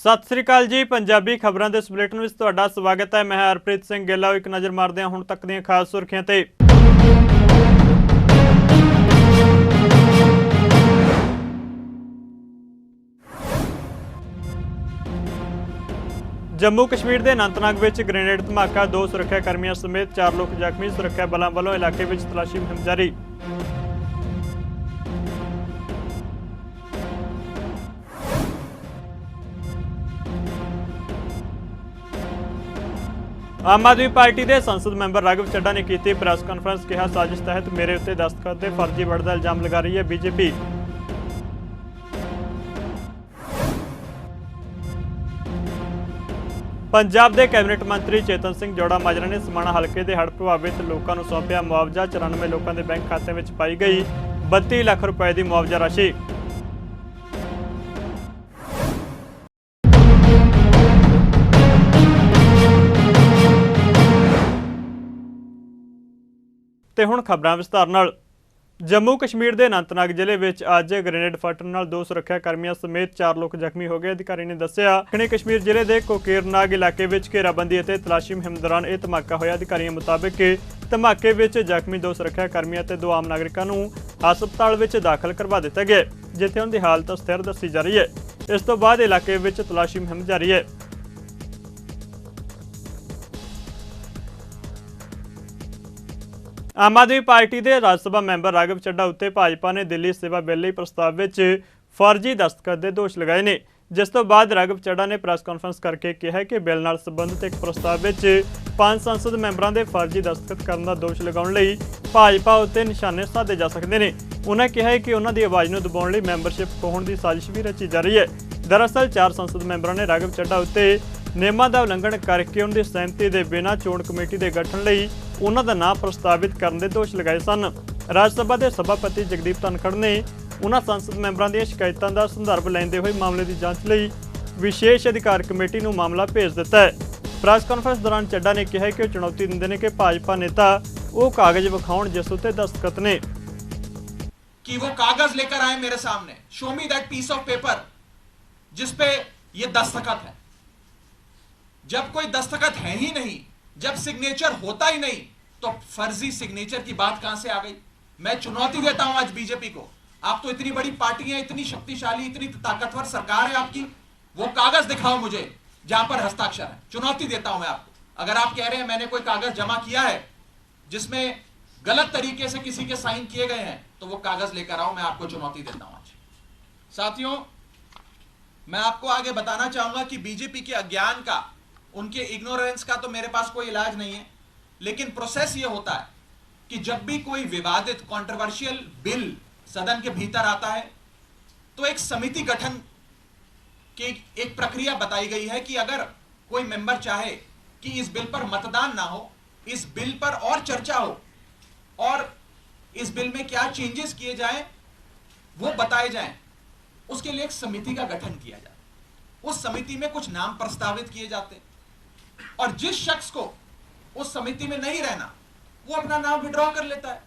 सत श्री अकाल जी। पंजाबी खबरों के बुलेटिन में तुहाडा स्वागत है। मैं हरप्रीत सिंह गिल। एक नज़र मारते हैं हुण तक दी खास सुर्खियां ते। जम्मू कश्मीर के अनंतनाग में ग्रेनेड धमाका, 2 सुरक्षा कर्मियों समेत 4 लोग जख्मी। सुरक्षा बलों वालों इलाके में तलाशी मुहिम जारी। आम आदमी पार्टी के संसद मैंबर राघव चड्ढा ने की प्रेस कॉन्फ्रेंस। कहा साजिश तहत मेरे उत्ते दस्तखत के फर्जी बढ़ का इल्जाम लगा रही है बीजेपी। पंजाब के कैबिनेट मंत्री चेतन सिंह जोड़ा माजरा ने समाणा हल्के के हड़ प्रभावित लोगों को सौंपया मुआवजा। 94 लोगों के बैंक खाते में पाई गई 32 लाख रुपए की मुआवजा राशि। ਤੇ ਹੁਣ ਖਬਰਾਂ ਵਿਸਤਾਰ ਨਾਲ। जम्मू कश्मीर के अनंतनाग जिले में अज ग्रेनेड फटन नाल 2 सुरक्षा कर्मियों समेत 4 लोग जख्मी हो गए। अधिकारी ने दस्सिया दक्षिणी कश्मीर जिले के कोकेरनाग इलाके में घेराबंदी और तलाशी मुहिम दौरान यह धमाका होया। अधिकारियों मुताबिक धमाके में जख्मी 2 सुरक्षा कर्मियों और 2 आम नागरिकों को हस्पताल में दाखिल करवा दिता गया, जिथे उनकी हालत स्थिर दसी जा रही है। इस तो बाद इलाके में तलाशी मुहिम जारी है। आम आदमी पार्टी के राज्यसभा मैंबर राघव चड्ढा उत्ते भाजपा ने दिल्ली सेवा बिल लई प्रस्ताव में फर्जी दस्तखत के दोष लगाए ने, जिस तो बाद राघव चड्ढा ने प्रेस कॉन्फ्रेंस करके कहा कि बिल नाल संबंधित एक प्रस्ताव में 5 संसद मैंबरों के फर्जी दस्तखत करने का दोष लगाने लई भाजपा उत्ते निशाने साधे जा सकते हैं। उन्होंने कहा कि उन्हों की आवाज़ को दबाने लई मैंबरशिप खोहण की साजिश भी रची जा रही है। दरअसल 4 संसद मैंबरों ने राघव चड्ढा उत्ते नियमों का उल्लंघन करके उनकी सहमति के बिना चोण कमेटी के गठन लई उन्हों का नाम प्रस्तावित करने के दोष लगाए सन। राज्यसभा के सभापति जगदीप धनखड़ ने उन्होंने संसद मैंबरों दी शिकायतों का संदर्भ लेंदे हुए मामले की जांच लई विशेष अधिकार कमेटी को मामला भेज दिता है। प्रेस कॉन्फ्रेंस दौरान चड्ढा ने कहा कि चुनौती देंदे ने कि भाजपा नेता वो कागज विखाउण जिस उत्ते दस्तखत ने कि वो कागज लेकर आए मेरे सामने, show me that piece of paper जिसपे ये दस्तखत है। जब कोई दस्तखत है ही नहीं, जब सिग्नेचर होता ही नहीं, तो फर्जी सिग्नेचर की बात कहां से आ गई। मैं चुनौती देता हूं आज बीजेपी को। आप तो इतनी बड़ी पार्टी है, इतनी शक्तिशाली, इतनी ताकतवर सरकार है आपकी, वो कागज दिखाओ मुझे जहां पर हस्ताक्षर है। चुनौती देता हूं मैं आपको। अगर आप कह रहे हैं मैंने कोई कागज जमा किया है जिसमें गलत तरीके से किसी के साइन किए गए हैं, तो वो कागज लेकर आओ। मैं आपको चुनौती देता हूं आज। साथियों, मैं आपको आगे बताना चाहूंगा कि बीजेपी के अज्ञान का, उनके इग्नोरेंस का तो मेरे पास कोई इलाज नहीं है, लेकिन प्रोसेस ये होता है कि जब भी कोई विवादित कंट्रोवर्शियल बिल सदन के भीतर आता है तो एक समिति गठन की एक प्रक्रिया बताई गई है कि अगर कोई मेंबर चाहे कि इस बिल पर मतदान ना हो, इस बिल पर और चर्चा हो और इस बिल में क्या चेंजेस किए जाएं वो बताए जाएं, उसके लिए एक समिति का गठन किया जाए। उस समिति में कुछ नाम प्रस्तावित किए जाते और जिस शख्स को उस समिति में नहीं रहना वो अपना नाम विड्रॉ कर लेता है।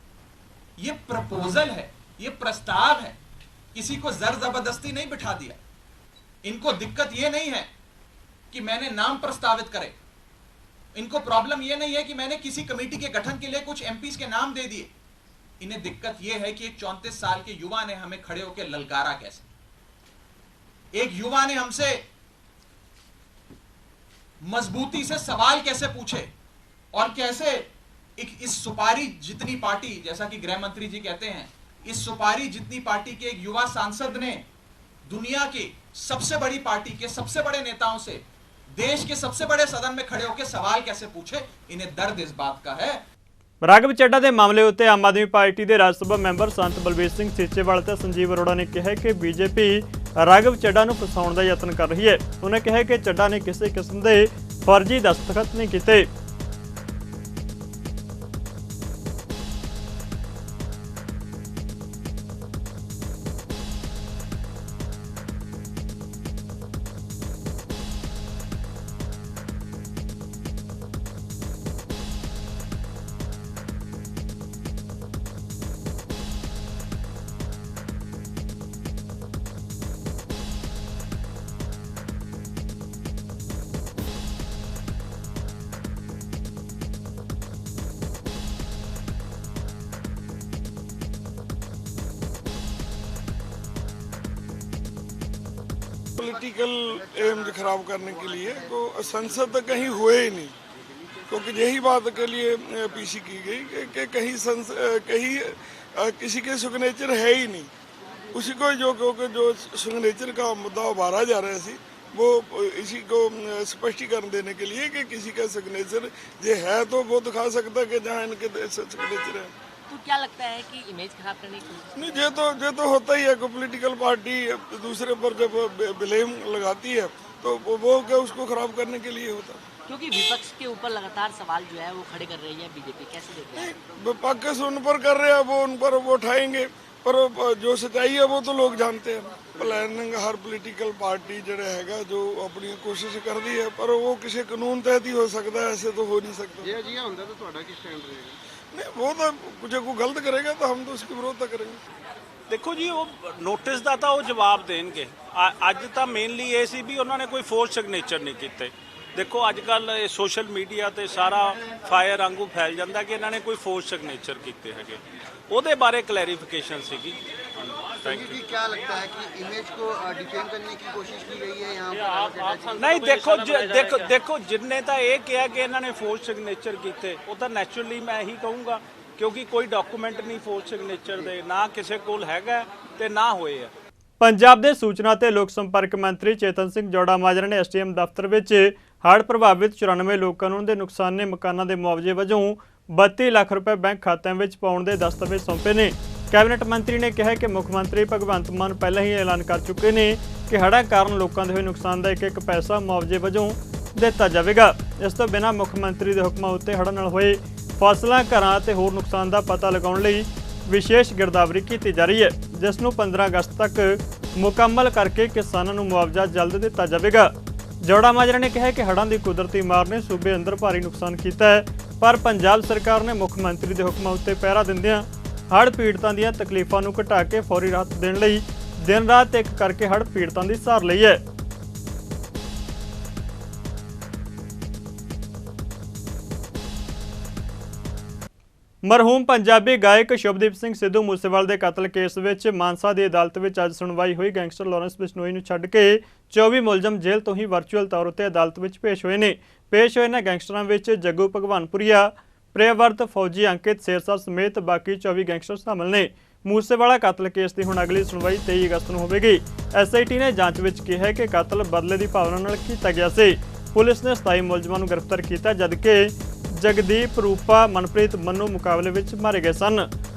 ये प्रपोजल है, ये प्रस्ताव है, किसी को जर जबरदस्ती नहीं बिठा दिया। इनको दिक्कत ये नहीं है कि मैंने नाम प्रस्तावित करे, इनको प्रॉब्लम ये नहीं है कि मैंने किसी कमेटी के गठन के लिए कुछ एमपीज के नाम दे दिए। इन्हें दिक्कत ये है कि एक 34 साल के युवा ने हमें खड़े होकर ललकारा कैसे, एक युवा ने हमसे मजबूती से सवाल कैसे पूछे और कैसे इस सुपारी जितनी पार्टी, जैसा कि गृह मंत्री जी कहते हैं, इस सुपारी जितनी पार्टी के एक युवा सांसद ने दुनिया की सबसे बड़ी पार्टी के सबसे बड़े नेताओं से देश के सबसे बड़े सदन में खड़े होकर सवाल कैसे पूछे। इन्हें दर्द इस बात का है। राघव चड्ढा के मामले उत्ते आम आदमी पार्टी के राज्यसभा मैंबर संत बलबीर सिंह सीचेवाल ते संजीव अरोड़ा ने कहा कि बीजेपी राघव चड्ढा को फसाउण का यत्न कर रही है। उन्होंने कहा कि चड्ढा ने किसी किस्म के फर्जी दस्तखत नहीं किए। पॉलिटिकल एम्स खराब करने के लिए तो संसद तक कहीं हुए ही नहीं, क्योंकि यही बात के लिए पीसी की गई कि कहीं किसी के सिग्नेचर है ही नहीं। उसी को जो क्योंकि जो सिग्नेचर का मुद्दा उभारा जा रहा है वो इसी को स्पष्टीकरण देने के लिए कि किसी का सिग्नेचर जो है तो वो दिखा सकता है कि जहाँ इनके सिग्नेचर है। तो क्या लगता है कि इमेज खराब करने की नहीं, ये तो होता ही है। कोई पॉलिटिकल पार्टी दूसरे पर जब ब्लेम लगाती है तो वो क्या उसको खराब करने के लिए होता है। क्योंकि विपक्ष के ऊपर लगातार सवाल जो है वो खड़े कर रही है बीजेपी, कैसे देखते हैं? विपक्ष उन पर कर रहे हैं, वो उन पर वो उठाएंगे, पर जो सच्चाई है वो तो लोग जानते हैं। प्लानिंग हर पॉलिटिकल पार्टी जड़े हैगा जो अपनी कोशिश कर दी है, पर वो किसी कानून तहत ही हो सकता है, ऐसे तो हो नहीं सकता। ये जी ਹੁੰਦਾ ਤਾਂ ਤੁਹਾਡਾ ਕੀ ਸਟੈਂਡ ਰਹੇਗਾ? नहीं, वो तो कुछ को गलत करेगा तो हम तो उसकी विरोधता करेंगे। ਦੇਖੋ ਜੀ, ਉਹ ਨੋਟਿਸ ਦਾ ਤਾਂ ਉਹ ਜਵਾਬ ਦੇਣਗੇ। ਅੱਜ ਤਾਂ ਮੇਨਲੀ ਇਹ ਸੀ ਵੀ ਉਹਨਾਂ ਨੇ ਕੋਈ ਫੋਰਸ ਸਿਗਨੇਚਰ ਨਹੀਂ ਕੀਤੇ। ਦੇਖੋ ਅੱਜ ਕੱਲ ਇਹ ਸੋਸ਼ਲ ਮੀਡੀਆ ਤੇ ਸਾਰਾ ਫਾਇਰ ਵਾਂਗੂ ਫੈਲ ਜਾਂਦਾ ਕਿ ਇਹਨਾਂ ਨੇ ਕੋਈ ਫੋਰਸ ਸਿਗਨੇਚਰ ਕੀਤੇ ਹੈਗੇ। ਉਹਦੇ ਬਾਰੇ ਕਲੈਰੀਫਿਕੇਸ਼ਨ ਸੀਗੀ। संजय जी, क्या लगता है कि इमेज को डिफेम करने की कोशिश की गई है यहाँ पर? ਨਹੀਂ, ਦੇਖੋ ਜਿੰਨੇ ਤਾਂ ਇਹ ਕਿਹਾ ਕਿ ਇਹਨਾਂ ਨੇ ਫੋਰਸ ਸਿਗਨੇਚਰ ਕੀਤੇ, ਉਹ ਤਾਂ ਨੈਚੁਰਲੀ ਮੈਂ ਇਹੀ ਕਹੂੰਗਾ, ਕਿਉਂਕਿ ਕੋਈ ਡਾਕੂਮੈਂਟ ਨਹੀਂ ਫੋਰਸ ਸਿਗਨੇਚਰ ਦੇ, ਨਾ ਕਿਸੇ ਕੋਲ ਹੈਗਾ ਤੇ ਨਾ ਹੋਏ ਆ। ਪੰਜਾਬ ਦੇ ਸੂਚਨਾ ਤੇ ਲੋਕ ਸੰਪਰਕ ਮੰਤਰੀ ਚੇਤਨ ਸਿੰਘ ਜੋੜਾ ਮਾਜਰਾ ਨੇ ਐਸਟੀਐਮ ਦਫ਼ਤਰ ਵਿੱਚ ਹੜ੍ਹ ਪ੍ਰਭਾਵਿਤ 94 ਲੋਕਾਂ ਨੂੰ ਦੇ ਨੁਕਸਾਨੇ ਮਕਾਨਾਂ ਦੇ ਮੁਆਵਜ਼ੇ ਵਜੋਂ 32 ਲੱਖ ਰੁਪਏ ਬੈਂਕ ਖਾਤਿਆਂ ਵਿੱਚ ਪਾਉਣ ਦੇ ਦਸਤਾਵੇਜ਼ ਸੌਂਪੇ ਨੇ। ਕੈਬਨਿਟ ਮੰਤਰੀ ਨੇ ਕਿਹਾ ਕਿ ਮੁੱਖ ਮੰਤਰੀ ਭਗਵੰਤ ਮਾਨ ਪਹਿਲਾਂ ਹੀ ਐਲਾਨ ਕਰ ਚੁੱਕੇ ਨੇ ਕਿ ਹੜ੍ਹਾਂ ਕਾਰਨ ਲੋਕਾਂ ਦੇ ਹੋਏ ਨੁਕਸਾਨ ਦਾ ਇੱਕ ਪੈਸਾ ਮੁਆਵਜ਼ੇ ਵਜੋਂ ਦਿੱਤਾ ਜਾਵੇਗਾ। ਇਸ ਤੋਂ ਬਿਨਾਂ ਮੁੱਖ ਮੰਤਰੀ ਦੇ ਹੁਕਮਾਂ ਉੱਤੇ ਹੜ੍ਹਾਂ ਨਾਲ ਹੋਏ ਫਸਲਾਂ, ਘਰਾਂ ਅਤੇ ਹੋਰ ਨੁਕਸਾਨ ਦਾ ਪਤਾ ਲਗਾਉਣ ਲਈ ਵਿਸ਼ੇਸ਼ ਗਿਰਦਾਵਰੀ ਕੀਤੀ ਜਾ ਰਹੀ ਹੈ, ਜਿਸ ਨੂੰ 15 ਅਗਸਤ ਤੱਕ ਮੁਕੰਮਲ ਕਰਕੇ ਕਿਸਾਨਾਂ ਨੂੰ ਮੁਆਵਜ਼ਾ ਜਲਦ ਦਿੱਤਾ ਜਾਵੇਗਾ। ਜੋੜਾ ਮਾਜਰਾ ਨੇ ਕਿਹਾ ਕਿ ਹੜ੍ਹਾਂ ਦੀ ਕੁਦਰਤੀ ਮਾਰ ਨੇ ਸੂਬੇ ਅੰਦਰ ਭਾਰੀ ਨੁਕਸਾਨ ਕੀਤਾ ਹੈ, ਪਰ ਪੰਜਾਬ ਸਰਕਾਰ ਨੇ ਮੁੱਖ ਮੰਤਰੀ ਦੇ ਹੁਕਮਾਂ ਉੱਤੇ ਪਹਿਰਾ ਦਿੰਦਿਆਂ ਹੜ੍ਹ ਪੀੜਤਾਂ ਦੀਆਂ ਤਕਲੀਫਾਂ ਨੂੰ ਘਟਾ ਕੇ ਫੌਰੀ ਰਾਹਤ ਦੇਣ ਲਈ ਦਿਨ ਰਾਤ ਇੱਕ ਕਰਕੇ ਹੜ੍ਹ ਪੀੜਤਾਂ ਦੀ ਸਹਾਰ ਲਈ ਹੈ। ਮਰਹੂਮ ਪੰਜਾਬੀ ਗਾਇਕ ਸ਼ੁਭਦੀਪ ਸਿੰਘ ਸਿੱਧੂ ਮੂਸੇਵਾਲ ਦੇ ਕਤਲ ਕੇਸ ਵਿੱਚ ਮਾਨਸਾ ਦੀ ਅਦਾਲਤ ਵਿੱਚ ਅੱਜ ਸੁਣਵਾਈ ਹੋਈ। ਗੈਂਗਸਟਰ ਲਾਰੈਂਸ ਬਿਸ਼ਨੋਈ ਨੂੰ ਛੱਡ ਕੇ 24 ਮੁਲਜ਼ਮ ਜੇਲ੍ਹ ਤੋਂ ਹੀ ਵਰਚੁਅਲ ਤੌਰ ਉੱਤੇ ਅਦਾਲਤ ਵਿੱਚ ਪੇਸ਼ ਹੋਏ ਨੇ। ਪੇਸ਼ ਹੋਏ ਨੇ ਗੈਂਗਸਟਰਾਂ ਵਿੱਚ ਜੱਗੂ ਭਗਵਾਨਪੁਰੀਆ, ਪ੍ਰਿਆਵਰਤ, ਫੌਜੀ ਅੰਕਿਤ ਸ਼ੇਰਸਰ ਸਮੇਤ ਬਾਕੀ 24 ਗੈਂਗਸਟਰ ਸ਼ਾਮਲ ਨੇ। ਮੂਸੇਵਾਲਾ ਕਤਲ ਕੇਸ ਦੀ ਹੁਣ ਅਗਲੀ ਸੁਣਵਾਈ 23 ਅਗਸਤ ਨੂੰ ਹੋਵੇਗੀ। ਐਸਆਈਟੀ ਨੇ ਜਾਂਚ ਵਿੱਚ ਕਿਹਾ ਹੈ ਕਿ ਕਤਲ ਬਦਲੇ ਦੀ ਭਾਵਨਾ ਨਾਲ ਕੀਤਾ ਗਿਆ ਸੀ। ਪੁਲਿਸ ਨੇ 27 ਮੁਲਜ਼ਮਾਂ ਨੂੰ ਗ੍ਰਿਫਤਾਰ ਕੀਤਾ, ਜਦਕਿ ਜਗਦੀਪ, ਰੂਪਾ, ਮਨਪ੍ਰੀਤ, ਮੰਨੂ ਮੁਕਾਬਲੇ ਵਿੱਚ ਮਾਰੇ ਗਏ ਸਨ।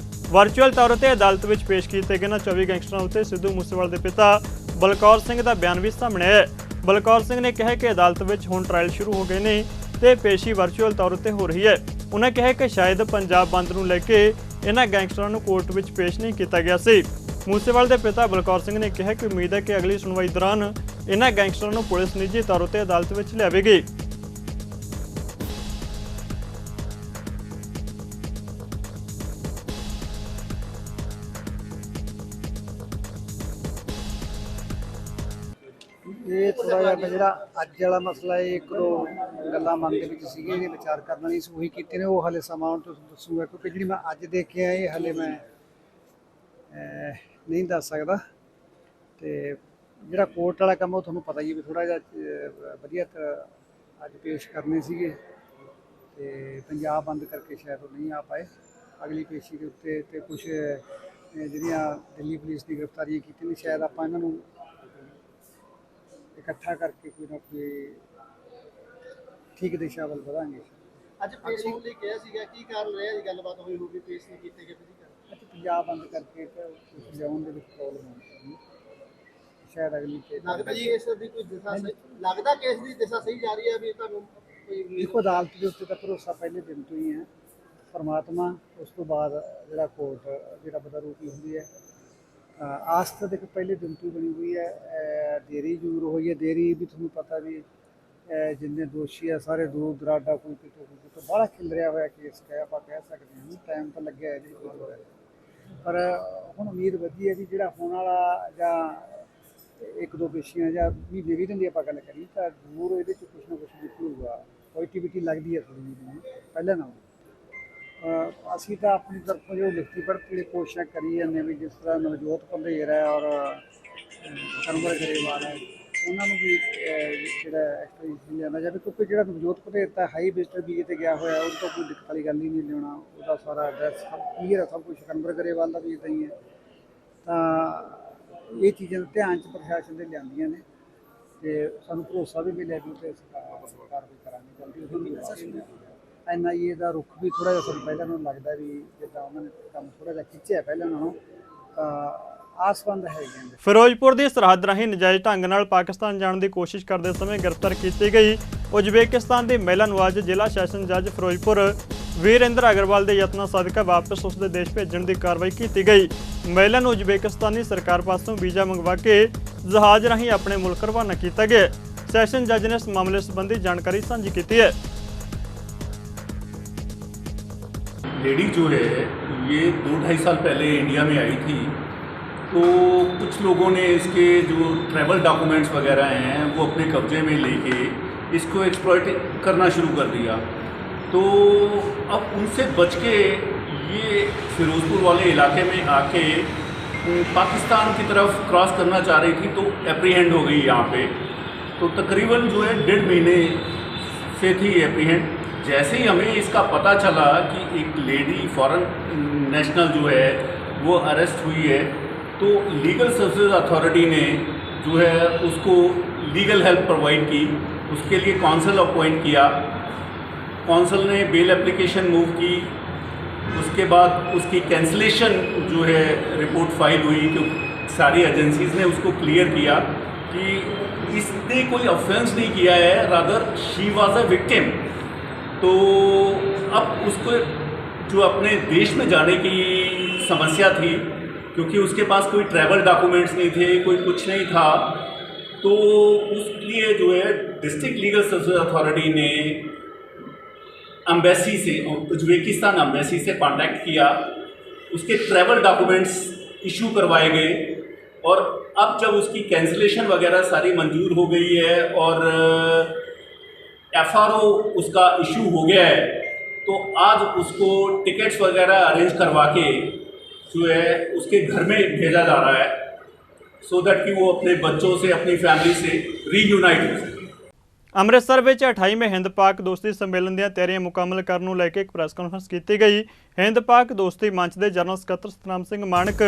ਵਰਚੁਅਲ ਤੌਰ ਤੇ ਅਦਾਲਤ ਵਿੱਚ ਪੇਸ਼ ਕੀਤੇ ਗਏ 24 ਗੈਂਗਸਟਰਾਂ ਉੱਤੇ ਸਿੱਧੂ ਮੂਸੇਵਾਲ ਦੇ ਪਿਤਾ ਬਲਕੌਰ ਸਿੰਘ ਦਾ ਬਿਆਨ ਵੀ ਸਾਹਮਣੇ ਆਇਆ। ਬਲਕੌਰ ਸਿੰਘ ਨੇ ਕਿਹਾ ਕਿ ਅਦਾਲਤ ਵਿੱਚ ਹੁਣ ਟ੍ਰਾਇਲ ਸ਼ੁਰੂ ਹੋ ਗਏ ਨੇ ਤੇ ਪੇਸ਼ੀ ਵਰਚੁਅਲ ਤੌਰ ਤੇ ਹੋ ਰਹੀ ਹੈ। ਉਹਨਾਂ ਕਿਹਾ ਕਿ ਸ਼ਾਇਦ ਪੰਜਾਬ ਬੰਦ ਨੂੰ ਲੈ ਕੇ ਇਹਨਾਂ ਗੈਂਗਸਟਰਾਂ ਨੂੰ ਕੋਰਟ ਵਿੱਚ ਪੇਸ਼ ਨਹੀਂ ਕੀਤਾ ਗਿਆ ਸੀ। ਮੂਸੇਵਾਲ ਦੇ ਪਿਤਾ ਬਲਕੌਰ ਸਿੰਘ ਨੇ ਕਿਹਾ ਕਿ ਉਮੀਦ ਹੈ ਕਿ ਅਗਲੀ ਸੁਣਵਾਈ ਦੌਰਾਨ ਇਹਨਾਂ ਗੈਂਗਸਟਰਾਂ ਨੂੰ ਪੁਲਿਸ ਨਿੱਜੀ ਤੌਰ ਤੇ ਅਦਾਲਤ ਵਿੱਚ ਲਿਆਵੇਗੀ। ਇਹ ਥੋੜਾ ਜਿਹਾ ਜਿਹੜਾ ਅੱਜ ਵਾਲਾ ਮਸਲਾ ਇਹ ਇੱਕ ਦੋ ਗੱਲਾਂ ਮਨ ਦੇ ਵਿੱਚ ਸੀਗੇ, ਇਹ ਵਿਚਾਰ ਕਰਨ ਵਾਲੀ ਸੀ, ਉਹੀ ਕੀਤੇ ਨੇ। ਉਹ ਹਾਲੇ ਸਮਾਂ ਤੁਸੀਂ ਦੱਸੂਗਾ, ਕਿਉਂਕਿ ਜਿਹੜੀ ਮੈਂ ਅੱਜ ਦੇਖਿਆ ਇਹ ਹਾਲੇ ਮੈਂ ਨਹੀਂ ਦੱਸ ਸਕਦਾ। ਤੇ ਜਿਹੜਾ ਕੋਰਟ ਵਾਲਾ ਕੰਮ ਉਹ ਤੁਹਾਨੂੰ ਪਤਾ ਹੀ ਵੀ ਥੋੜਾ ਜਿਹਾ ਵਧੀਆ ਅੱਜ ਪੇਸ਼ ਕਰਨੇ ਸੀਗੇ ਤੇ ਪੰਜਾਬ ਬੰਦ ਕਰਕੇ ਸ਼ਾਇਦ ਉਹ ਨਹੀਂ ਆ ਪਾਏ ਅਗਲੀ ਪੇਸ਼ੀ ਦੇ ਉੱਤੇ। ਤੇ ਕੁਝ ਜਿਹੜੀਆਂ ਦਿੱਲੀ ਪੁਲਿਸ ਦੀ ਗ੍ਰਿਫਤਾਰੀ ਕੀਤੀ ਨੇ, ਸ਼ਾਇਦ ਆਪਾਂ ਇਹਨਾਂ ਨੂੰ ਇਕੱਠਾ ਕਰਕੇ ਕੋਈ ਨਾ ਕੋਈ ਠੀਕ ਦਿਸ਼ਾ ਵੱਲ ਵਧਾਂਗੇ। ਅੱਜ ਪੇਸ਼ ਹੋਣ ਲਈ ਕਿਹਾ ਸੀਗਾ, ਕੀ ਕਾਰਨ ਰਿਹਾ ਜੀ? ਗੱਲਬਾਤ ਹੋਈ ਹੋਊਗੀ, ਪੇਸ਼ ਨਹੀਂ ਕੀਤੇ ਗਏ ਤੁਸੀਂ? ਅੱਜ ਪੰਜਾਬ ਬੰਦ ਕਰਕੇ ਲਿਆਉਣ ਦੇ ਵਿੱਚ ਪ੍ਰੋਬਲਮ ਹੋਣੀ ਸ਼ਾਇਦ ਅਗਲੀ ਤੇ ਲੱਗਦਾ ਜੀ ਇਸ ਦੀ ਕੋਈ ਦਿਸ਼ਾ ਸਹੀ ਲੱਗਦਾ, ਕੇਸ ਦੀ ਦਿਸ਼ਾ ਸਹੀ ਜਾ ਰਹੀ ਹੈ ਵੀ ਤੁਹਾਨੂੰ ਕੋਈ ਦੇਖੋ ਅਦਾਲਤ ਦੇ ਉੱਤੇ ਤਾਂ ਭਰੋਸਾ ਪਹਿਲੇ ਦਿਨ ਤੋਂ ਹੀ ਹੈ। ਪਰਮਾਤਮਾ ਉਸ ਤੋਂ ਬਾਅਦ ਜਿਹੜਾ ਕੋਰਟ ਜਿਹੜਾ ਬਦਰੂਪੀ ਹੁੰਦੀ ਹੈ, ਆਸ ਤਾਂ ਦੇਖੋ ਪਹਿਲੇ ਦਿਨ ਤੋਂ ਹੀ ਬਣੀ ਹੋਈ ਹੈ। ਦੇਰੀ ਜ਼ਰੂਰ ਹੋਈ ਹੈ, ਦੇਰੀ ਵੀ ਤੁਹਾਨੂੰ ਪਤਾ ਵੀ ਜਿੰਨੇ ਦੋਸ਼ੀ ਆ ਸਾਰੇ ਦੂਰ ਦਰਾਡਾ ਕੋਈ ਕਿਤੋਂ ਬੜਾ ਖਿਲਰਿਆ ਹੋਇਆ ਕੇਸ ਆਪਾਂ ਕਹਿ ਸਕਦੇ ਹਾਂ। ਟਾਈਮ ਤਾਂ ਲੱਗਿਆ ਇਹਦੇ ਪਰ ਹੁਣ ਉਮੀਦ ਵਧੀ ਹੈ ਵੀ ਜਿਹੜਾ ਹੋਣ ਵਾਲਾ ਜਾਂ ਇੱਕ ਦੋ ਪੇਸ਼ੀਆਂ ਜਾਂ ਮਹੀਨੇ ਦਿਨ ਦੀ ਆਪਾਂ ਗੱਲ ਕਰੀਏ ਤਾਂ ਜ਼ਰੂਰ ਇਹਦੇ 'ਚ ਕੁਛ ਨਾ ਕੁਛ ਨਿਕਲੂਗਾ। ਪੋਜ਼ੀਟਿਵਿਟੀ ਲੱਗਦੀ ਹੈ ਥੋੜ੍ਹੀ ਜਿਹੀ ਪਹਿਲਾਂ ਨਾਲੋਂ। ਅਸੀਂ ਤਾਂ ਆਪਣੀ ਤਰਫੋਂ ਜੋ ਲਿਖਤੀ ਪੜ੍ਹਨ ਦੀ ਕੋਸ਼ਿਸ਼ ਕਰੀ ਜਾਂਦੇ ਵੀ ਜਿਸ ਤਰ੍ਹਾਂ ਨਵਜੋਤ ਪੰਧੇਰ ਹੈ ਔਰ ਕਰਮਰ ਗਰੇਵਾਲ ਹੈ, ਉਹਨਾਂ ਨੂੰ ਵੀ ਜਿਹੜਾ ਐਕਸਟ੍ਰਾ ਲਿਆਉਣਾ ਜਾਵੇ, ਕਿਉਂਕਿ ਜਿਹੜਾ ਨਵਜੋਤ ਭਟੇਰ ਹਾਈ ਵਿਜ਼ਟਰ ਵੀਜ਼ੇ ਤੇ ਗਿਆ ਹੋਇਆ ਉਹਦੇ ਤੋਂ ਕੋਈ ਦਿੱਕਤ ਵਾਲੀ ਗੱਲ ਹੀ ਨਹੀਂ ਲਿਆਉਣਾ, ਉਹਦਾ ਸਾਰਾ ਐਡਰੈਸ ਸਭ ਕਲੀਅਰ ਹੈ, ਸਭ ਕੁਛ ਸਿਕੰਦਰ ਗਰੇਵਾਲ ਦਾ ਵੀ ਇੱਦਾਂ ਹੀ ਹੈ। ਤਾਂ ਇਹ ਚੀਜ਼ਾਂ ਧਿਆਨ 'ਚ ਪ੍ਰਸ਼ਾਸਨ ਦੇ ਲਿਆਂਦੀਆਂ ਨੇ ਤੇ ਸਾਨੂੰ ਭਰੋਸਾ ਵੀ ਮਿਲਿਆ ਵੀ ਉੱਥੇ ਸਰਕਾਰ ਵੀ ਕਰਾਂਗੇ ਜਲਦੀ। NIA ਦਾ ਰੁੱਖ ਵੀ ਥੋੜ੍ਹਾ ਜਿਹਾ ਸਾਨੂੰ ਪਹਿਲਾਂ ਨੂੰ ਲੱਗਦਾ ਵੀ ਜਿੱਦਾਂ ਉਹਨਾਂ ਨੇ ਕੰਮ ਥੋੜ੍ਹਾ ਜਿਹਾ ਖਿੱਚਿਆ ਪਹਿਲਾਂ ਨਾਲੋਂ, ਤਾਂ ਆਸਬੰਦ ਹੈਗੇ ਨੇ। ਫਿਰੋਜ਼ਪੁਰ ਦੀ ਸਰਹੱਦ ਰਾਹੀਂ ਨਜਾਇਜ਼ ਢੰਗ ਨਾਲ ਪਾਕਿਸਤਾਨ ਜਾਣ ਦੀ ਕੋਸ਼ਿਸ਼ ਕਰਦੇ ਸਮੇਂ ਗ੍ਰਿਫਤਾਰ ਕੀਤੀ ਗਈ ਉਜ਼ਬੇਕਿਸਤਾਨ ਦੀ ਮਹਿਲਾ ਨੂੰ ਅੱਜ ਜ਼ਿਲ੍ਹਾ ਸੈਸ਼ਨ ਜੱਜ ਫਿਰੋਜ਼ਪੁਰ ਵੀਰੇਂਦਰ ਅਗਰਵਾਲ ਦੇ ਯਤਨਾਂ ਸਦਕਾ ਵਾਪਸ ਉਸ ਦੇ ਦੇਸ਼ ਭੇਜਣ ਦੀ ਕਾਰਵਾਈ ਕੀਤੀ ਗਈ। ਮਹਿਲਾ ਨੂੰ ਉਜ਼ਬੇਕਿਸਤਾਨੀ ਸਰਕਾਰ ਪਾਸੋਂ ਵੀਜ਼ਾ ਮੰਗਵਾ ਕੇ ਜਹਾਜ਼ ਰਾਹੀਂ ਆਪਣੇ ਮੁਲਕ ਰਵਾਨਾ ਕੀਤਾ ਗਿਆ। ਸੈਸ਼ਨ ਜੱਜ ਨੇ ਇਸ ਮਾਮਲੇ ਸੰਬੰਧੀ ਜਾਣਕਾਰੀ ਸਾਂਝੀ ਕੀਤੀ ਹੈ। लेडी जो है ये 2-2.5 साल पहले इंडिया में आई थी, तो कुछ लोगों ने इसके जो ट्रैवल डॉक्यूमेंट्स वगैरह हैं वो अपने कब्जे में लेके इसको एक्सप्लॉइट करना शुरू कर दिया। तो अब उनसे बच के ये फिरोज़पुर वाले इलाके में आके पाकिस्तान की तरफ क्रॉस करना चाह रही थी, तो एप्रीहेंड हो गई यहाँ पे। तो तकरीबन जो है 1.5 महीने से थी एप्रीहेंड। जैसे ही हमें इसका पता चला कि एक लेडी फॉरेन नेशनल जो है वो अरेस्ट हुई है, तो लीगल सर्विसेज अथॉरिटी ने जो है उसको लीगल हेल्प प्रोवाइड की, उसके लिए कौंसल अपॉइंट किया। कौंसल ने बेल एप्लीकेशन मूव की, उसके बाद उसकी कैंसलेशन जो है रिपोर्ट फाइल हुई, तो सारी एजेंसीज़ ने उसको क्लियर किया कि इसने कोई ऑफेंस नहीं किया है, rather she was a victim. तो अब उसको जो अपने देश में जाने की समस्या थी, क्योंकि उसके पास कोई ट्रैवल डॉक्यूमेंट्स नहीं थे, कोई कुछ नहीं था, तो उसके लिए जो है डिस्ट्रिक्ट लीगल सर्विस अथॉरिटी ने एम्बेसी से, उज्बेकिस्तान एम्बेसी से कांटेक्ट किया, उसके ट्रैवल डॉक्यूमेंट्स इशू करवाए गए, और अब जब उसकी कैंसिलेशन वगैरह सारी मंजूर हो गई है और FRO उसका इशू हो गया है, तो आज उसको टिकट्स वगैरह अरेंज करवा के जो है उसके घर में भेजा जा रहा है, सो दैट कि वो अपने बच्चों से, अपनी फैमिली से रीयूनाइट हो सके। ਅੰਮ੍ਰਿਤਸਰ ਵਿੱਚ 28ਵੇਂ ਹਿੰਦ ਪਾਕ ਦੋਸਤੀ ਸੰਮੇਲਨ ਦੀਆਂ ਤਿਆਰੀਆਂ ਮੁਕੰਮਲ ਕਰਨ ਨੂੰ ਲੈ ਕੇ ਇੱਕ ਪ੍ਰੈਸ ਕਾਨਫਰੰਸ ਕੀਤੀ ਗਈ। ਹਿੰਦ ਪਾਕ ਦੋਸਤੀ ਮੰਚ ਦੇ ਜਨਰਲ ਸਕੱਤਰ ਸਤਨਾਮ ਸਿੰਘ ਮਾਨਕ,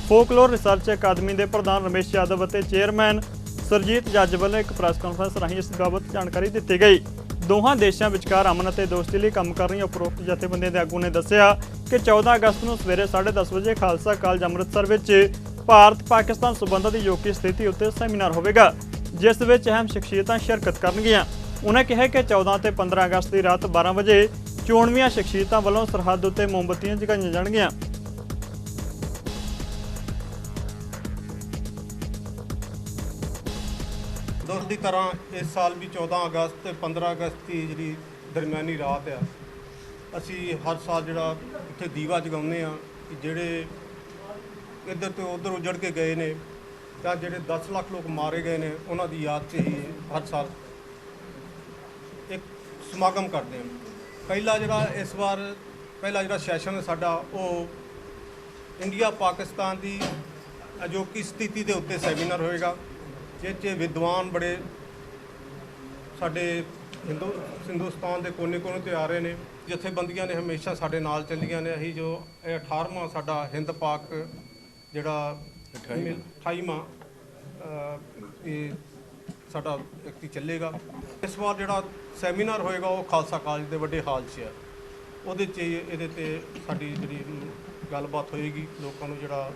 ਫੋਕਲੋਰ ਰਿਸਰਚ ਅਕਾਦਮੀ ਦੇ ਪ੍ਰਧਾਨ ਰਮੇਸ਼ ਯਾਦਵ ਅਤੇ ਚੇਅਰਮੈਨ ਸਰਜੀਤ ਜੱਜ ਵੱਲੋਂ ਇੱਕ ਪ੍ਰੈਸ ਕਾਨਫਰੰਸ ਰਾਹੀਂ ਇਸ ਬਾਬਤ ਜਾਣਕਾਰੀ ਦਿੱਤੀ ਗਈ। ਦੋਹਾਂ ਦੇਸ਼ਾਂ ਵਿਚਕਾਰ ਅਮਨ ਅਤੇ ਦੋਸਤੀ ਲਈ ਕੰਮ ਕਰ ਰਹੀਆਂ ਉਪਰੋਕਤ ਜਥੇਬੰਦੀਆਂ ਦੇ ਆਗੂ ਨੇ ਦੱਸਿਆ ਕਿ 14 ਅਗਸਤ ਨੂੰ ਸਵੇਰੇ 10:30 ਵਜੇ ਖਾਲਸਾ ਕਾਲਜ ਅੰਮ੍ਰਿਤਸਰ ਵਿੱਚ ਭਾਰਤ ਪਾਕਿਸਤਾਨ ਸਬੰਧਾਂ ਦੀ ਯੋਗੀ ਸਥਿਤੀ ਉੱਤੇ ਸੈਮੀਨਾਰ ਹੋਵੇਗਾ, ਜਿਸ ਵਿੱਚ ਅਹਿਮ ਸ਼ਖਸੀਅਤਾਂ ਸ਼ਿਰਕਤ ਕਰਨਗੀਆਂ। ਉਨ੍ਹਾਂ ਕਿਹਾ ਕਿ 14 ਤੇ 15 ਅਗਸਤ ਦੀ ਰਾਤ 12 ਵਜੇ ਚੋਣਵੀਆਂ ਸ਼ਖਸੀਅਤਾਂ ਵੱਲੋਂ ਸਰਹੱਦ ਉੱਤੇ ਮੋਮਬੱਤੀਆਂ ਜਗਾਈਆਂ ਜਾਣਗੀਆਂ। ਦੋਸਤ ਦੀ ਤਰ੍ਹਾਂ ਇਸ ਸਾਲ ਵੀ 14 ਅਗਸਤ ਤੇ 15 ਅਗਸਤ ਦੀ ਜਿਹੜੀ ਦਰਮਿਆਨੀ ਰਾਤ ਆ, ਅਸੀਂ ਹਰ ਸਾਲ ਜਿਹੜਾ ਇੱਥੇ ਦੀਵਾ ਜਗਾਉਂਦੇ ਆ ਕਿ ਜਿਹੜੇ ਇੱਧਰ ਤੋਂ ਉੱਧਰ ਉਜੜ ਕੇ ਗਏ ਨੇ, ਤਾਂ ਜਿਹੜੇ 10 ਲੱਖ ਲੋਕ ਮਾਰੇ ਗਏ ਨੇ, ਉਹਨਾਂ ਦੀ ਯਾਦ 'ਚ ਹੀ ਹਰ ਸਾਲ ਇੱਕ ਸਮਾਗਮ ਕਰਦੇ ਹਾਂ। ਪਹਿਲਾ ਜਿਹੜਾ ਸੈਸ਼ਨ ਸਾਡਾ ਉਹ ਇੰਡੀਆ ਪਾਕਿਸਤਾਨ ਦੀ ਅਜੋਕੀ ਸਥਿਤੀ ਦੇ ਉੱਤੇ ਸੈਮੀਨਾਰ ਹੋਏਗਾ, ਜਿਸ 'ਚ ਵਿਦਵਾਨ ਬੜੇ ਸਾਡੇ ਹਿੰਦੁਸਤਾਨ ਦੇ ਕੋਨੇ-ਕੋਨੇ ਤੋਂ ਆ ਰਹੇ ਨੇ। ਜਥੇਬੰਦੀਆਂ ਨੇ ਹਮੇਸ਼ਾ ਸਾਡੇ ਨਾਲ ਚੱਲੀਆਂ ਨੇ। ਅਸੀਂ ਜੋ ਇਹ 18ਵਾਂ ਸਾਡਾ ਹਿੰਦ ਪਾਕ ਜਿਹੜਾ 28ਵਾਂ ਇਹ ਸਾਡਾ ਇੱਕ ਚੱਲੇਗਾ। ਇਸ ਵਾਰ ਜਿਹੜਾ ਸੈਮੀਨਾਰ ਹੋਏਗਾ ਉਹ ਖਾਲਸਾ ਕਾਲਜ ਦੇ ਵੱਡੇ ਹਾਲ 'ਚ ਹੈ। ਉਹਦੇ 'ਚ ਇਹਦੇ 'ਤੇ ਸਾਡੀ ਜਿਹੜੀ ਗੱਲਬਾਤ ਹੋਏਗੀ, ਲੋਕਾਂ ਨੂੰ ਜਿਹੜਾ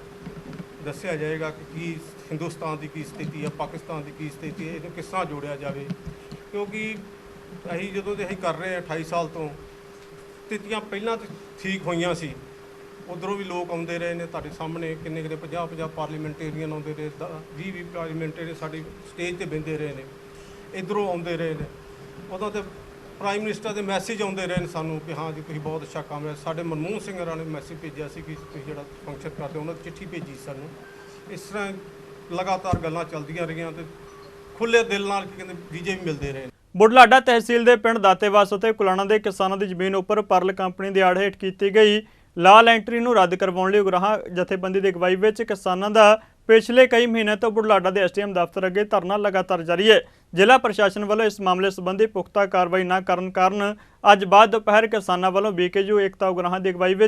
ਦੱਸਿਆ ਜਾਏਗਾ ਕਿ ਕੀ ਹਿੰਦੁਸਤਾਨ ਦੀ ਕੀ ਸਥਿਤੀ ਹੈ, ਪਾਕਿਸਤਾਨ ਦੀ ਕੀ ਸਥਿਤੀ ਹੈ, ਇਹਨੂੰ ਕਿਸ ਤਰ੍ਹਾਂ ਜੋੜਿਆ ਜਾਵੇ। ਕਿਉਂਕਿ ਅਸੀਂ ਜਦੋਂ ਦੇ ਅਸੀਂ ਕਰ ਰਹੇ ਹਾਂ 28 ਸਾਲ ਤੋਂ, ਸਥਿਤੀਆਂ ਪਹਿਲਾਂ ਤਾਂ ਠੀਕ ਹੋਈਆਂ ਸੀ, ਉੱਧਰੋਂ ਵੀ ਲੋਕ ਆਉਂਦੇ ਰਹੇ ਨੇ। ਤੁਹਾਡੇ ਸਾਹਮਣੇ ਕਿੰਨੇ 50 ਪਾਰਲੀਮੈਂਟੇਰੀਅਨ ਆਉਂਦੇ ਰਹੇ, 20 ਪਾਰਲੀਮੈਂਟੇਰੀਅਨ ਸਾਡੀ ਸਟੇਜ 'ਤੇ ਬਹਿੰਦੇ ਰਹੇ ਨੇ, ਇੱਧਰੋਂ ਆਉਂਦੇ ਰਹੇ ਨੇ। ਉਦੋਂ ਤਾਂ ਪ੍ਰਾਈਮ ਮਿਨਿਸਟਰ ਦੇ ਮੈਸੇਜ ਆਉਂਦੇ ਰਹੇ ਨੇ ਸਾਨੂੰ ਕਿ ਹਾਂ ਜੀ ਤੁਸੀਂ ਬਹੁਤ ਅੱਛਾ ਕੰਮ ਹੈ। ਸਾਡੇ ਮਨਮੋਹਨ ਸਿੰਘ ਹੋਰਾਂ ਨੇ ਮੈਸੇਜ ਭੇਜਿਆ ਸੀ ਕਿ ਤੁਸੀਂ ਜਿਹੜਾ ਫੰਕਸ਼ਨ ਕਰਦੇ, ਉਹਨਾਂ ਦੀ ਚਿੱਠੀ ਭੇਜੀ ਸਾਨੂੰ। ਇਸ ਤਰ੍ਹਾਂ ਲਗਾਤਾਰ ਗੱਲਾਂ ਚੱਲਦੀਆਂ ਰਹੀਆਂ ਤੇ ਖੁੱਲ੍ਹੇ ਦਿਲ ਨਾਲ ਕਹਿੰਦੇ ਵੀਜ਼ੇ ਵੀ ਮਿਲਦੇ ਰਹੇ। ਬੁਢਲਾਡਾ ਤਹਿਸੀਲ ਦੇ ਪਿੰਡ ਦਾਤੇਵਾਸ ਅਤੇ ਕੁਲਾਣਾ ਦੇ ਕਿਸਾਨਾਂ ਦੀ ਜ਼ਮੀਨ ਉੱਪਰ ਪਰਲ ਕੰਪਨੀ ਦੀ ਆੜ ਹੇਠ ਕੀਤੀ ਗਈ ਲਾਲ ਐਂਟਰੀ ਨੂੰ ਰੱਦ ਕਰਵਾਉਣ ਲਈ ਉਗਰਾਹਾਂ ਜਥੇਬੰਦੀ ਦੀ ਅਗਵਾਈ ਵਿੱਚ ਕਿਸਾਨਾਂ ਦਾ पिछले कई महीने तो बुढ़लाडा के SDM दफ्तर अगे धरना लगातार जारी है। जिला प्रशासन वालों इस मामले संबंधी पुख्ता कार्रवाई न करन कारण अज बाद दोपहर किसानों वालों BKU एकता उगराहां की अगवाई में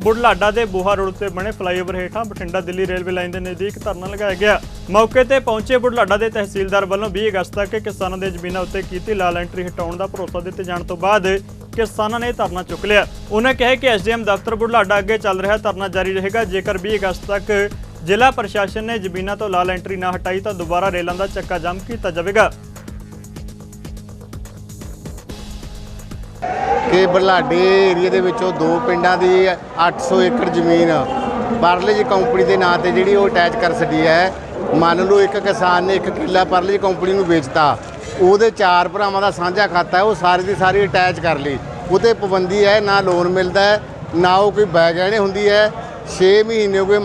बुढ़लाडा के बूहा रोड से बने फ्लाईओवर हेठां बठिंडा दिल्ली रेलवे लाइन के नज़दीक धरना लगाया गया। मौके पर पहुंचे बुढ़लाडा के तहसीलदार वालों 20 अगस्त तक किसानों की जमीनों उत्ते कीती लाल एंट्री हटाउण का भरोसा दिते जाने तो बाद किसानों ने धरना चुक लिया। उन्होंने कहा कि SDM दफ्तर बुढ़लाडा अगे चल रहा धरना जारी रहेगा। जेकर 20 अगस्त तक जिला प्रशासन ने जमीनों तो लाल एंट्री ना हटाई तो दोबारा रेलों का चक्का जाम किया जाएगा। कि बरलाडे एरिए ਦੇ ਵਿੱਚੋਂ ਦੋ ਪਿੰਡਾਂ ਦੀ 800 ਏਕੜ ਜ਼ਮੀਨ ਪਰਲੇਜ ਕੰਪਨੀ ਦੇ ਨਾਂ ਤੇ ਜਿਹੜੀ ਉਹ ਅਟੈਚ ਕਰ ਛੱਡੀ ਹੈ। ਮੰਨ ਲਓ ਇੱਕ ਕਿਸਾਨ ਨੇ 1 ਕਿੱਲਾ ਪਰਲੇਜ ਕੰਪਨੀ ਨੂੰ ਵੇਚਤਾ, ਉਹਦੇ 4 ਭਰਾਵਾਂ ਦਾ ਸਾਂਝਾ ਖਾਤਾ ਹੈ, ਉਹ ਸਾਰੀ ਦੀ ਸਾਰੀ ਅਟੈਚ ਕਰ ਲਈ। ਉਹਤੇ ਪਾਬੰਦੀ ਹੈ ਨਾ ਲੋਨ ਮਿਲਦਾ ਹੈ ਨਾ ਉਹ ਕੋਈ ਬੈਗਹਿਣੇ ਹੁੰਦੀ ਹੈ। 6 ਮਹੀਨੇ ਹੋ ਗਏ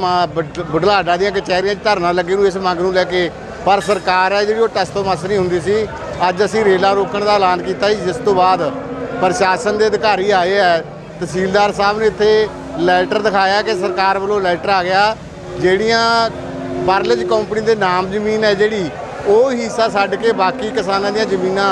ਬੁਢਲਾਡਾ ਦੀਆਂ ਕਚਹਿਰੀਆਂ 'ਚ ਧਰਨਾ ਲੱਗੇ ਨੂੰ ਇਸ ਮੰਗ ਨੂੰ ਲੈ ਕੇ, ਪਰ ਸਰਕਾਰ ਹੈ ਜਿਹੜੀ ਉਹ ਟਸ ਤੋਂ ਮਸ ਨਹੀਂ ਹੁੰਦੀ ਸੀ। ਅੱਜ ਅਸੀਂ ਰੇਲਾਂ ਰੋਕਣ ਦਾ ਐਲਾਨ ਕੀਤਾ ਜੀ, ਜਿਸ ਤੋਂ ਬਾਅਦ प्रशासन के अधिकारी आए है। तहसीलदार साहब ने इत्थे लैटर दिखाया कि सरकार वालों लैटर आ गया, ਜਿਹੜੀਆਂ परलेज कंपनी के नाम जमीन है जिहड़ी ਉਹ हिस्सा छड्ड के बाकी किसानों ਦੀਆਂ ਜ਼ਮੀਨਾਂ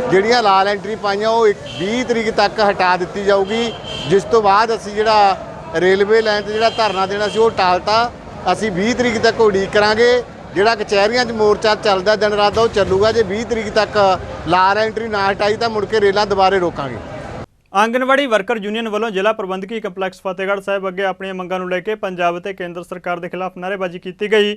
ਜਿਹੜੀਆਂ लाल एंट्री पाइयां ਉਹ 20 तरीक तक हटा दी जाऊगी। जिस तो बाद असीं ਜਿਹੜਾ रेलवे लाइन ते ਜਿਹੜਾ धरना देना सी ਉਹ टालता। असीं 20 तरीक तक उड़ीक करांगे। ਜਿਹੜਾ ਕਚਹਿਰੀਆਂ 'ਚ ਮੋਰਚਾ ਚੱਲਦਾ ਦਿਨ ਰਾਤ ਦਾ ਉਹ ਚੱਲੂਗਾ। ਜੇ 20 ਤਰੀਕ ਤੱਕ ਲਾਲ ਐਂਟਰੀ ਨਾ ਹਟਾਈ ਤਾਂ ਮੁੜ ਕੇ ਰੇਲਾਂ ਦੁਬਾਰੇ ਰੋਕਾਂਗੇ। आंगनवाड़ी वर्कर यूनियन वालों जिला प्रबंधकी कंपलैक्स फतेहगढ़ साहब अगे अपन मंगां नूं लैके पंजाब ते केंद्र सरकार के खिलाफ नारेबाजी की गई।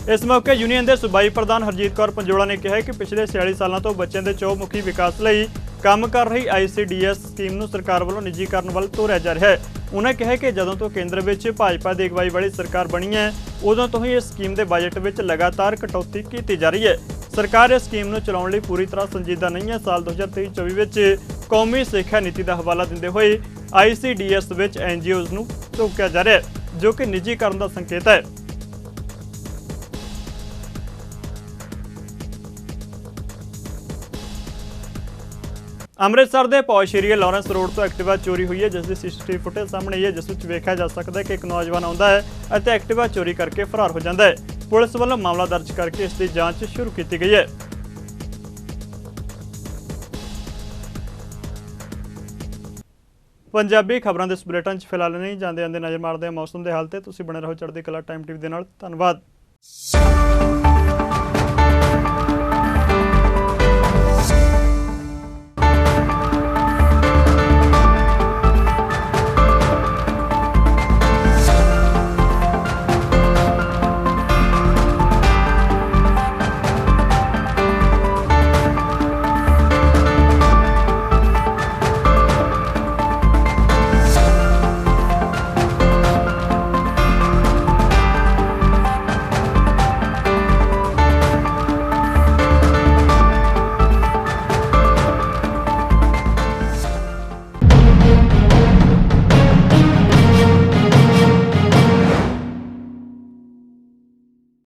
इस मौके यूनियन के सूबाई प्रधान हरजीत कौर पंजोला ने कहा कि पिछले 46 सालों तो बच्चों के चौमुखी विकास लई काम कर रही ICDS स्कीम नूं सरकार वालों निजीकरण वाल तोरिया जा रहा है। उन्होंने कहा कि जदों तो केंद्र में भाजपा की अगवाई वाली सरकार बनी है उदों तो ही इस स्कीम के बजट में लगातार कटौती की जा रही है। सरकार इस स्कीम नूं चलाउण लई पूरी तरह संजीदा नहीं है। साल 2023-24 कौमी सिक्ख्या नीति का हवाला दिंदे होए ICDS विच NGOs नूं टोकिया जा रहा है, जो कि निजीकरण का संकेत है। अमृतसर के पौश एरिया लॉरेंस रोड तो एक्टिवा चोरी हुई है, जिसकी CCTV फुटेज सामने आई है, जिस विच वेखिया जा सकता है कि एक नौजवान आता है और एक्टिवा चोरी करके फरार हो जाता है। पुलिस वालों मामला दर्ज करके इसकी जांच शुरू की गई है। पंजाबी खबरों के इस बुलेटिन फिलहाल नहीं जाते नज़र मारते हैं मौसम के हाल से। तुसीं बने रहो चढ़दी कला टाइम TV दे नाल। धन्यवाद।